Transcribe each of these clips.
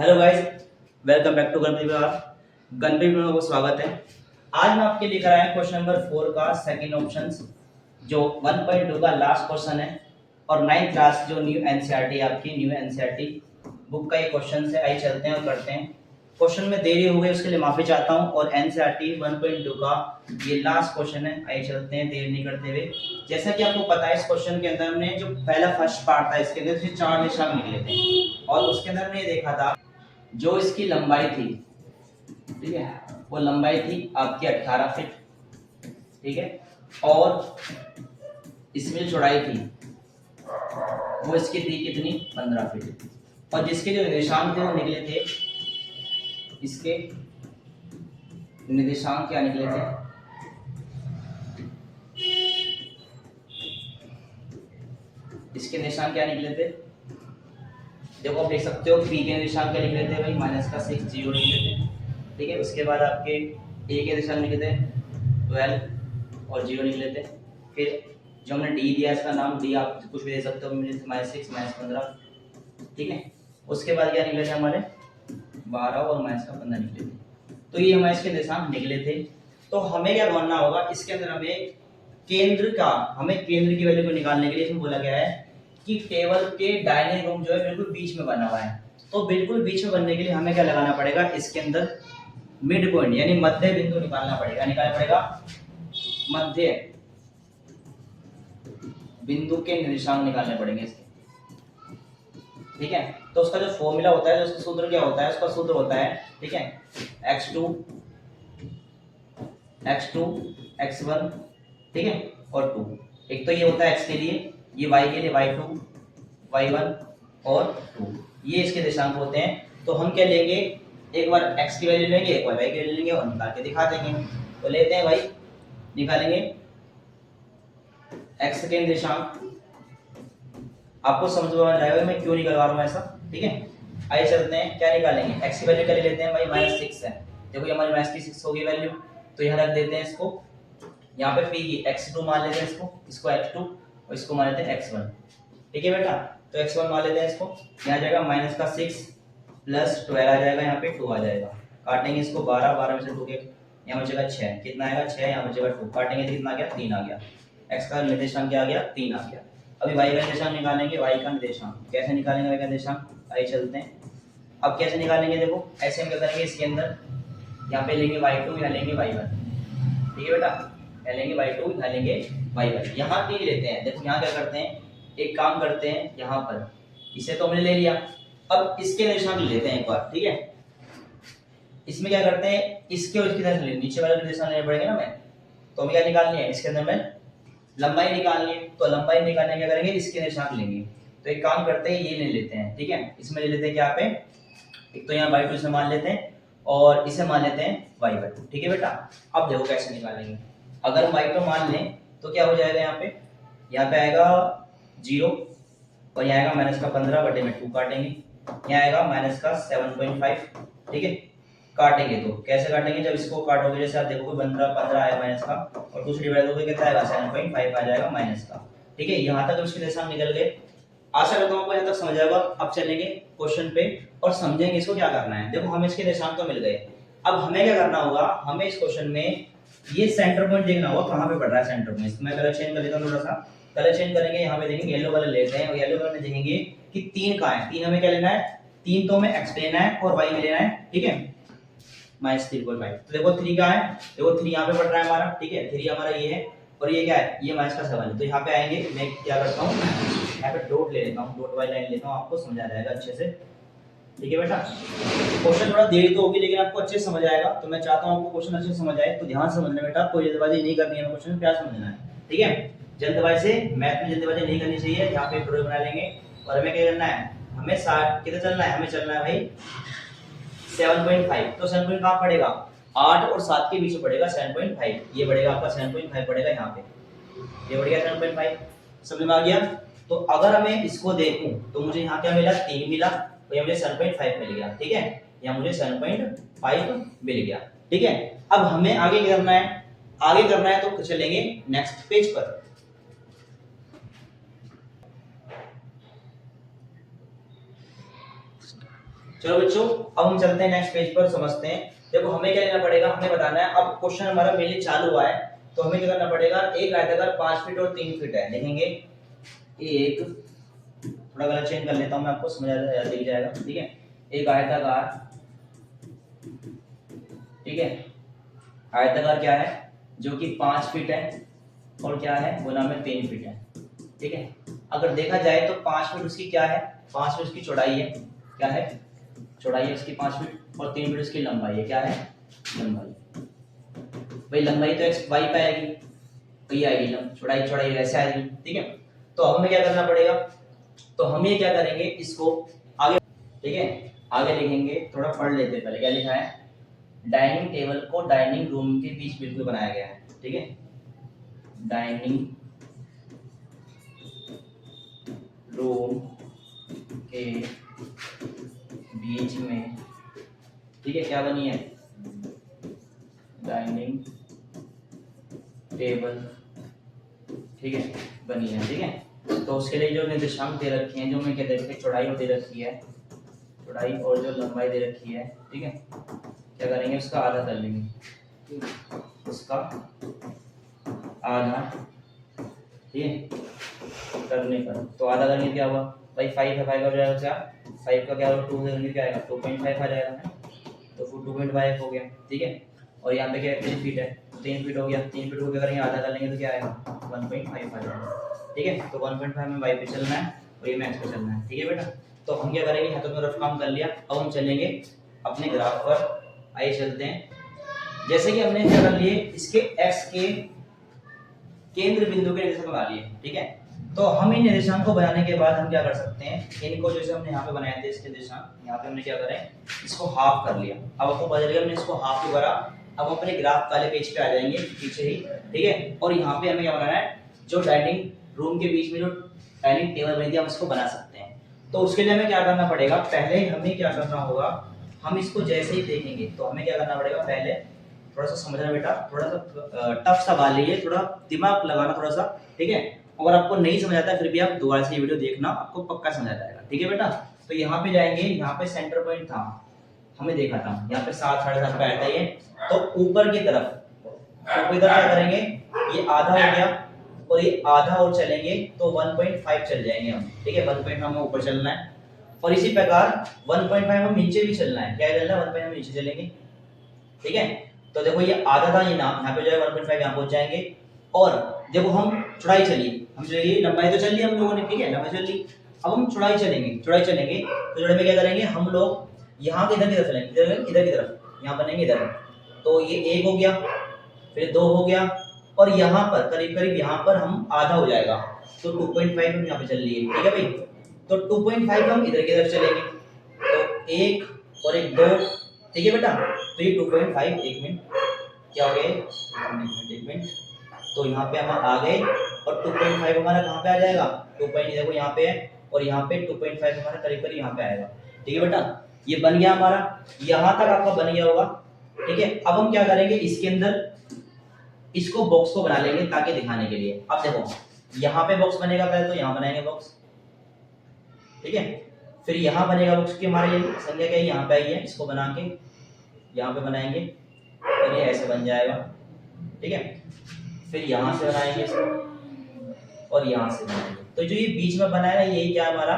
Hello guys, welcome back to Ganapati विभाग। गणपति विभाग को स्वागत है। आज मैं आपके लेकर आया क्वेश्चन नंबर 4 का सेकंड ऑप्शन, जो 1.2 का लास्ट क्वेश्चन है और 9th क्लास जो न्यू एनसीईआरटी आपकी न्यू एनसीईआरटी बुक का ये क्वेश्चन है। आइए चलते हैं और करते हैं। क्वेश्चन में देरी हो गई उसके लिए माफी चाहता हूं और एनसीईआरटी 1.2 का ये लास्ट क्वेश्चन है। आइए चलते हैं देर नहीं करते हुए। जैसा कि आपको पता है इस क्वेश्चन के अंदर हमने जो पहला फर्स्ट पार्ट था इसके अंदर से 4 निशान निकले थे और उसके अंदर हमने ये देखा था जो इसकी लंबाई थी, ठीक है, वो लंबाई थी आपकी 18 फीट, ठीक है, और इसमें चौड़ाई थी वो इसकी थी कितनी 15 फीट। और जिसके जो निर्देशांक थे वो निकले थे, इसके निर्देशांक क्या निकले थे, इसके निर्देशांक क्या निकले थे, देखो आप देख सकते हो पी के निशान क्या निकले थे भाई -6 0 निकले थे, ठीक है। उसके बाद आपके ए के निशान निकले थे 12 और 0 निकले थे। फिर जो हमने डी दिया इसका नाम डी आप कुछ भी दे सकते हो, -6 -15, ठीक है। उसके बाद क्या निकले थे हमारे 12 और -15 निकले थे। तो ये हमारे इसके निशान निकले थे। तो हमें क्या करना होगा, इसके अंदर हमें केंद्र की वैल्यू को निकालने के लिए इसमें बोला गया है कि टेबल के दाहिने रूम जो है बिल्कुल बीच में बना हुआ है। तो बिल्कुल बीच में बनने के लिए हमें क्या लगाना पड़ेगा, इसके अंदर मिड पॉइंट यानी मध्य बिंदु निकालना पड़ेगा मध्य बिंदु के निर्देशांक निकालने पड़ेंगे इसके, ठीक है। तो उसका जो फॉर्मूला होता है, जो उसका सूत्र क्या होता है, उसका सूत्र होता है, ठीक है, x2 x1, ठीक है, और 2। एक तो ये होता है x के लिए, ये y के लिए y2 y1 और 2, ये इसके निर्देशांक होते हैं। तो हम क्या लेंगे, एक बार x की वैल्यू लेंगे, एक बार y की वैल्यू लेंगे और निकाल के दिखा देंगे। तो लेते हैं भाई, निकालेंगे x के निर्देशांक। आपको समझ में आ जाएगा मैं क्यों निकलवा रहा हूँ ऐसा, ठीक है। आइए चलते हैं, क्या निकालेंगे, x की वैल्यू क्या ले लेते हैं भाई -6 है। देखो ये हमारी -6 होगी वैल्यू, तो यहाँ रख देते हैं इसको, यहाँ पे p की x2 मान लेते हैं इसको x2 और इसको मान लेते हैं x1, ठीक है बेटा। तो x1 मान लेते हैं इसको, यहाँ जाएगा -6 + 12 आ जाएगा, यहाँ पे 2 आ जाएगा। काटेंगे इसको 12 में से 2 के यहाँ बचेगा 6, कितना आएगा 6, यहाँ बचेगा 2, काटेंगे तो कितना आ गया 3 आ गया। x का निर्देशांक क्या आ गया 3 आ गया। अभी y का निर्देशांक निकालेंगे, y का निर्देशांक कैसे निकालेंगे, y का निर्देशांक आइए चलते हैं। अब कैसे निकालेंगे, देखो ऐसे हम क्या करेंगे, इसके अंदर यहाँ पे लेंगे y2, यहाँ लेंगे y1, ठीक है बेटा, यहाँ लेंगे y2, यहाँ लेंगे y1, यहाँ 3 लेते हैं। देखो यहाँ क्या करते हैं, एक काम करते हैं, यहाँ पर इसे तो हमने ले लिया, अब इसके निर्देशांक लेते हैं एक बार, ठीक है। इसमें क्या करते हैं, इसके और इसके तरफ नीचे वाला निर्देशांक लेने पड़ेंगे ना हमें। तो हमें क्या निकालनी है, इसके अंदर में लंबाई निकालनी है। तो लंबाई निकालने क्या करेंगे, इसके निर्देशांक लेंगे। तो एक काम करते हैं, ये ले लेते हैं, ठीक है, इसमें ले लेते हैं क्या पे, एक तो यहाँ y2 से मान लेते हैं और इसे मान लेते हैं y1, ठीक है बेटा। अब देखो कैसे निकालेंगे, अगर हम y2 मान लें तो क्या हो जाएगा, यहाँ पे आएगा 0 और यहाँ आएगा -15/2 काटेंगे, यहाँ आएगा -7.5, ठीक है। काटेंगे तो कैसे काटेंगे, जब इसको काटोगे जैसे आप देखोगे 15 आया माइनस का और 2 से डिवाइड करोगे कितना आएगा 7.5 आ जाएगा माइनस का, ठीक है। यहाँ तक उसके निर्देशांक निकल गए। आशा करता हूँ आपको यहाँ तक समझ आएगा। अब चलेंगे क्वेश्चन पे और समझेंगे इसको क्या करना है। देखो हमें इसके निर्देशांक तो मिल गए, अब हमें क्या करना होगा, हमें इस क्वेश्चन में ये सेंटर पॉइंट देखना होगा कहाँ पे पड़ रहा है सेंटर पॉइंट। मैं कलर चेंज कर देता हूँ, थोड़ा सा कलर चेंज करेंगे, यहाँ पे देखेंगे येलो कलर लेते हैं और येलो कलर में देखेंगे कि 3 कहाँ है। 3 हमें क्या लेना है, 3 तो हमें x लेना है और y में लेना है, ठीक है, -3.5। तो देखो 3 कहाँ है, देखो 3 यहाँ पे पड़ रहा है हमारा, ठीक है, 3 हमारा ये है और ये क्या है, ये -7 है। तो यहाँ पे आएंगे, मैं क्या करता हूँ, यहाँ पे डॉट ले लेता हूँ, डॉट वाली लाइन लेता हूँ, आपको समझ आ जाएगा अच्छे से, ठीक है बेटा। क्वेश्चन थोड़ा देरी तो होगी लेकिन आपको अच्छे से समझ आएगा। तो मैं चाहता हूँ आपको क्वेश्चन अच्छे से समझ आए, तो ध्यान से समझना बेटा, कोई जल्दबाजी नहीं करनी है, क्वेश्चन प्यार समझना है, ठीक है। जल्दबाजी से मैथ में जल्दबाजी नहीं करनी चाहिए। यहाँ पे वीडियो बना लेंगे और हमें क्या करना है, हमें 60 कितना चलना है, हमें चलना है भाई 7.5। तो 7 कहाँ पड़ेगा, 8 और 7 के बीच में पड़ेगा 7.5, ये पड़ेगा आपका 7.5 पड़ेगा यहाँ पे, ये बढ़ गया 7.5, समझ में आ गया। तो अगर मैं इसको देखूं तो मुझे यहाँ क्या मिला, 3 मिला, तो ये मुझे 7.5 मिल गया, ठीक है, या मुझे 7.5 मिल गया, ठीक है। अब हमें आगे क्या करना है, आगे करना है तो चलेंगे नेक्स्ट पेज पर। चलो बच्चों, अब हम चलते हैं नेक्स्ट पेज पर, समझते हैं। देखो हमें क्या लेना पड़ेगा, हमें बताना है, अब क्वेश्चन हमारा मेनली चालू हुआ है, तो हमें क्या करना पड़ेगा, एक आयताकार 5 फीट और 3 फीट है, लिखेंगे एक, थोड़ा कलर चेंज कर लेता हूं मैं, आपको समझ आ दिख जाएगा, ठीक है। एक आयताकार, ठीक है, आयताकार क्या है, जो कि 5 फीट है, और क्या है वो नाम है 3 फीट है, ठीक है। अगर देखा जाए तो 5 फीट उसकी क्या है, 5 फीट उसकी चौड़ाई है, क्या है, चौड़ाई है उसकी 5 फीट, और 3 फीट उसकी लंबाई है, क्या है, लंबाई। भाई लंबाई तो एक्स वाई पे आएगी, वही आएगी, चौड़ाई चौड़ाई वैसे आएगी, ठीक है। तो अब हमें क्या करना पड़ेगा, तो हम ये क्या करेंगे, इसको आगे, ठीक है, आगे लिखेंगे, थोड़ा पढ़ लेते हैं पहले क्या लिखा है। डाइनिंग टेबल को डाइनिंग रूम के बीच बिल्कुल बनाया गया है, ठीक है, डाइनिंग रूम के बीच में, ठीक है, क्या बनी है, डाइनिंग टेबल, ठीक है, बनी है, ठीक है। तो उसके लिए जो निर्देशांक दे रखे हैं, जो मैं क्या दे रखे, चौड़ाई दे रखी है, चौड़ाई और जो लंबाई दे रखी है, ठीक है, क्या करेंगे, उसका आधा कर लेंगे, उसका आधा, ठीक है, करने पर, तो आधा करने क्या हुआ भाई, 5 है, 5 का हो जाएगा क्या, 5 का क्या होगा, 2 से करने क्या आएगा, 2.5 आ जाएगा, तो फिर 2.5 हो गया, ठीक है। और यहाँ पे क्या है, 3 फीट है, 3 फीट हो गया, 3 फीट को क्या करेंगे, आधा कर लेंगे तो क्या आएगा, 1.5 आ जाएगा, ठीक है। तो 1.5 में वाई पे चलना है और ये मैक्स पे चलना है, ठीक है बेटा। तो हम क्या करेंगे, हाथों में रफ काम कर लिया, अब हम चलेंगे अपने ग्राफ पर, आइए चलते हैं। जैसे कि हमने क्या कर लिए, इसके एक्स के केंद्र बिंदु के निर्देशांक बना लिए, ठीक है। तो हम इन निर्देशांक को बनाने के बाद हम क्या कर सकते हैं, इनको जैसे हमने यहाँ पे बनाए थे इसके निर्देशांक, यहाँ पे हमने क्या करें, इसको हाफ कर लिया। अब आपको पता चलेगा हमने इसको हाफ क्यों करा। अब हम अपने ग्राफ वाले पेज पे आ जाएंगे पीछे ही, ठीक है। और यहाँ पे हमें क्या बनाना है, जो डाइनिंग रूम के बीच में जो डाइनिंग टेबल बनी थी, हम इसको बना सकते हैं। तो उसके लिए हमें क्या करना पड़ेगा, पहले हमें क्या करना होगा, हम इसको जैसे ही देखेंगे तो हमें क्या करना पड़ेगा, पहले थोड़ा सा समझना बेटा, थोड़ा सा टफ सवाल है ये, थोड़ा दिमाग लगाना थोड़ा सा, ठीक है। अगर आपको नहीं समझ आता फिर भी आप दोबारा से ये वीडियो देखना, आपको पक्का समझ आ जाएगा, ठीक है बेटा। तो यहाँ पे जाएंगे, यहाँ पे सेंटर पॉइंट था, हमने देखा था यहाँ पे 7 साढ़े 7 पे आया था ये, तो ऊपर की तरफ, तो इधर क्या करेंगे, ये आधा हो गया और ये आधा और चलेंगे तो 1.5 चल जाएंगे हम, ठीक है। 1.5 हमें ऊपर चलना है, और इसी प्रकार 1.5 हम नीचे भी चलना है, क्या चलना है, 1.5 हम नीचे चलेंगे, ठीक है। तो देखो ये आधा था, ये ना यहाँ पे जो है 1.5 यहाँ पहुंच जाएंगे। और देखो हम चौड़ाई चलिए, हम चलिए, लंबाई तो चल ली हम लोगों ने, ठीक है, लंबाई चल ली। अब हम चौड़ाई चलेंगे, चौड़ाई चलेंगे तो चौड़ाई में क्या करेंगे, हम लोग यहाँ के इधर की तरफ चलेंगे, इधर की तरफ, यहाँ बनेंगे इधर, तो ये 1 हो गया, फिर 2 हो गया, और यहाँ पर करीब करीब यहाँ पर हम आधा हो जाएगा, तो 2.5 हम यहाँ पे चल लिए, ठीक है भाई। तो 2.5 हम इधर की तरफ चलेंगे, तो 1 और 1 2, ठीक है बेटा। तो ये 2.5, 1 मिनट, क्या हो गया, 1 मिनट, तो यहाँ पे हम आ गए, और 2.5 हमारा कहाँ पे आ जाएगा, 2. देखो यहाँ पे है, और यहाँ पे 2.5 हमारा करीब करीब यहाँ पे आएगा, ठीक है बेटा। ये बन गया हमारा, यहाँ तक आपका बन गया होगा, ठीक है। अब हम क्या करेंगे, इसके अंदर इसको बॉक्स को बना लेंगे ताकि दिखाने के लिए। अब देखो यहाँ पे बॉक्स बनेगा, पहले तो यहाँ बनाएंगे बॉक्स, ठीक है, फिर यहाँ बनेगा बॉक्स की हमारी संख्या क्या है, यहाँ पे आई है, इसको बना के यहाँ पे बनाएंगे, और ये ऐसे बन जाएगा, ठीक है। फिर यहाँ से बनाएंगे इसको, और यहाँ से बनाएंगे, तो जो ये बीच में बना है यही क्या है हमारा,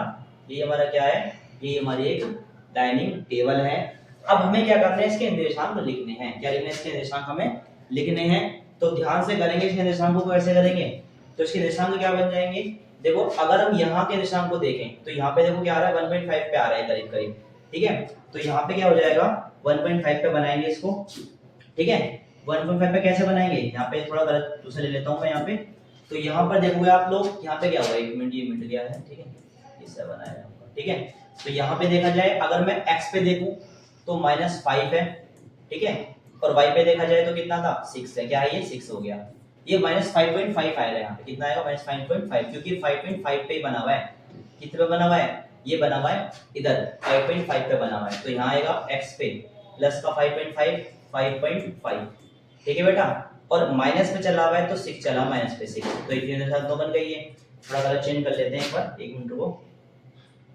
ये हमारा क्या है, ये हमारी एक डाइनिंग टेबल है। अब हमें क्या करना है, इसके निर्देशांक लिखने हैं, क्या लिखना है, इसके निर्देशांक हमें लिखने हैं। तो ध्यान से करेंगे, इसके निर्देशांक को कैसे करेंगे, तो इसके निर्देशांक क्या बन जाएंगे, देखो अगर हम यहाँ के निर्देशांक को देखें तो यहाँ पे देखो क्या आ रहा है, 1.5 पे आ रहा है करीब करीब, ठीक है। तो यहाँ पे क्या हो जाएगा, 1.5 पे बनाएंगे इसको, ठीक है। 1.5 पे कैसे बनाएंगे, यहाँ पे थोड़ा गलत दूसरा ले लेता हूँ मैं यहाँ पे। तो यहाँ पर देखोगे आप लोग, यहाँ पे क्या हुआ, 1 मिनट, ये मिट गया है, ठीक है, इससे बनाया, ठीक है। तो यहाँ पे देखा जाए, अगर मैं x पे देखूं तो -5 है, ठीक है, और y पे देखा जाए तो कितना था, 6 है, क्या है ये 6 हो गया। ये -5.5 आएगा, यहाँ पे कितना आएगा, -5.5, क्योंकि 5.5 पे ही बना हुआ है, कितने पे बना हुआ है, ये बना हुआ है इधर 5.5 पे बना हुआ है, तो यहाँ आएगा x पे प्लस का 5.5, 5.5, ठीक है बेटा। और माइनस पे चला हुआ है तो 6 चला, माइनस पे 6, तो एक तो बन गई है। थोड़ा कलर चेंज कर लेते हैं एक बार, 1 मिनट रुको,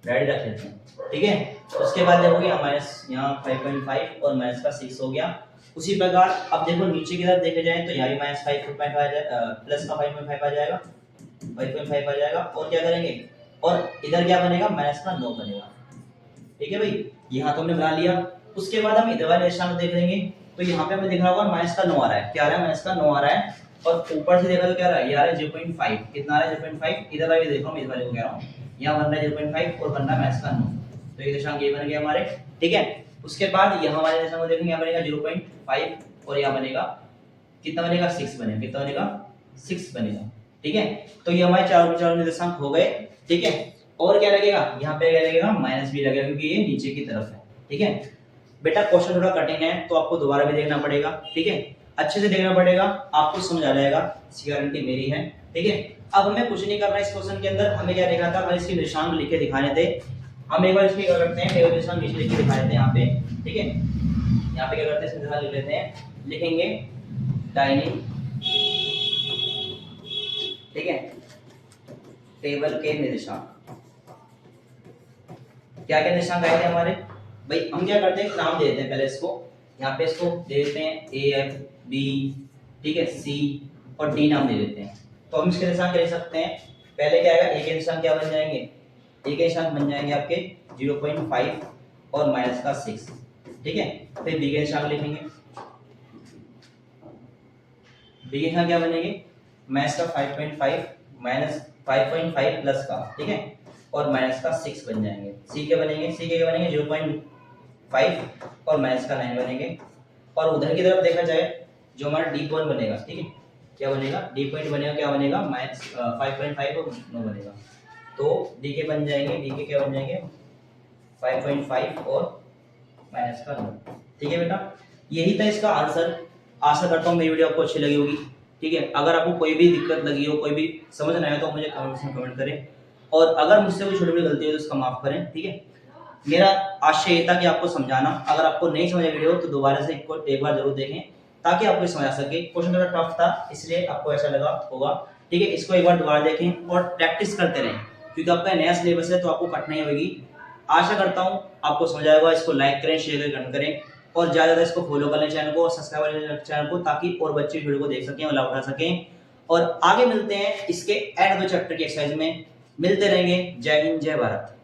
रेडी रख लेते हैं, ठीक है। उसके बाद देखो यहाँ माइनस यहाँ 5.5 और माइनस का 6 हो गया। उसी प्रकार अब देखो नीचे की तरफ देखे जाए तो यहाँ भी माइनस 5.5 आ जाएगा, प्लस का 5.5 आ जाएगा, 5.5 आ जाएगा। और क्या करेंगे, और इधर क्या बनेगा, माइनस का 9 बनेगा, ठीक है भाई। यहाँ तो हमने बना लिया। उसके बाद हम इधर वाले निशान को देख लेंगे तो यहाँ पे हमें दिख रहा होगा माइनस का 9 आ रहा है, क्या आ रहा है, माइनस का 9 आ रहा है। और ऊपर से देखा तो क्या आ रहा है, ये आ रहा है 0.5, कितना आ रहा है 0.5। इधर वाले देख रहा हूँ, इस वाले को कह रहा हूँ, यहाँ बन रहा है 0.5 और बन रहा है माइनस का 9, तो ये निशान ये बन गया हमारे, ठीक है। उसके बाद यहाँ वाले निशान को देखेंगे, यहाँ बनेगा 0.5 और यहाँ बनेगा कितना बनेगा, 6 बनेगा, कितना बनेगा, 6 बनेगा, ठीक है। तो ये हमारे चारों निर्देशांक हो गए, ठीक है। और क्या लगेगा, यहाँ पे क्या लगेगा, माइनस भी लगेगा क्योंकि ये नीचे की तरफ है, ठीक है। बेटा क्वेश्चन थोड़ा कठिन है तो आपको दोबारा भी देखना पड़ेगा, ठीक है, अच्छे से देखना पड़ेगा, आपको समझ आ जाएगा, इसकी गारंटी मेरी है, ठीक है। अब हमें कुछ नहीं करना इस क्वेश्चन के अंदर, हमें क्या देखना था, इसके निशान लिखे दिखाने थे। हम एक बार इसके क्या करते हैं, टेबल निशान नीचे लिख के दिखा देते हैं यहाँ पे, ठीक है। यहाँ पे क्या करते हैं, इसमें निशान लिख लेते हैं, लिखेंगे डाइनिंग, ठीक है, टेबल के निर्देशांक, क्या क्या निर्देशांक आए थे हमारे भाई। हम क्या करते हैं, नाम दे देते हैं पहले इसको, यहाँ पे इसको दे देते हैं ए एफ बी, ठीक है, सी और डी नाम दे देते हैं। तो हम इसके निशान क्या लिख सकते हैं, पहले क्या आएगा, ए के निशान क्या बन जाएंगे, ए के निशान बन जाएंगे आपके 0.5 और माइनस का 6, ठीक है। फिर बी के निशान लिखेंगे, बी के निशान क्या बनेंगे, माइनस का 5.5 माइनस 5.5 प्लस का, ठीक है, और माइनस का 6 बन जाएंगे। सी के बनेंगे, सी के क्या बनेंगे 0.5 और माइनस का 9 बनेंगे। और उधर की तरफ देखा जाए जो हमारा डी पॉइंट बनेगा, ठीक है, क्या बनेगा, डी पॉइंट बनेगा, क्या बनेगा, माइनस 5.5 और 9 बनेगा। तो डी के बन जाएंगे, डी के क्या बन जाएंगे 5.5 और माइनस का 9, ठीक है बेटा। यही था इसका आंसर। आशा करता हूँ मेरी वीडियो आपको अच्छी लगी होगी, ठीक है। अगर आपको कोई भी दिक्कत लगी हो, कोई भी समझ नहीं आया तो मुझे कमेंट्स में कमेंट करें, और अगर मुझसे कोई छोटी बड़ी गलती हो तो उसका माफ करें, ठीक है। मेरा आशय ये था कि आपको समझाना, अगर आपको नहीं समझा वीडियो तो दोबारा से एक बार जरूर देखें ताकि आपको समझ आ सके। क्वेश्चन थोड़ा टफ था इसलिए आपको ऐसा लगा होगा, ठीक है। इसको एक बार दोबारा देखें और प्रैक्टिस करते रहें क्योंकि आपका नया सिलेबस है तो आपको कठिनाई होगी। आशा करता हूँ आपको समझ आएगा। इसको लाइक करें, शेयर करें, कमेंट करें और ज़्यादा ज़्यादा इसको फॉलो कर लें चैनल को, सब्सक्राइब करें चैनल को, ताकि और बच्चे वीडियो को देख सकें और लाभ उठा सकें। और आगे मिलते हैं इसके एंड ऑफ द चैप्टर की एक्सरसाइज में, मिलते रहेंगे। जय हिंद, जय भारत।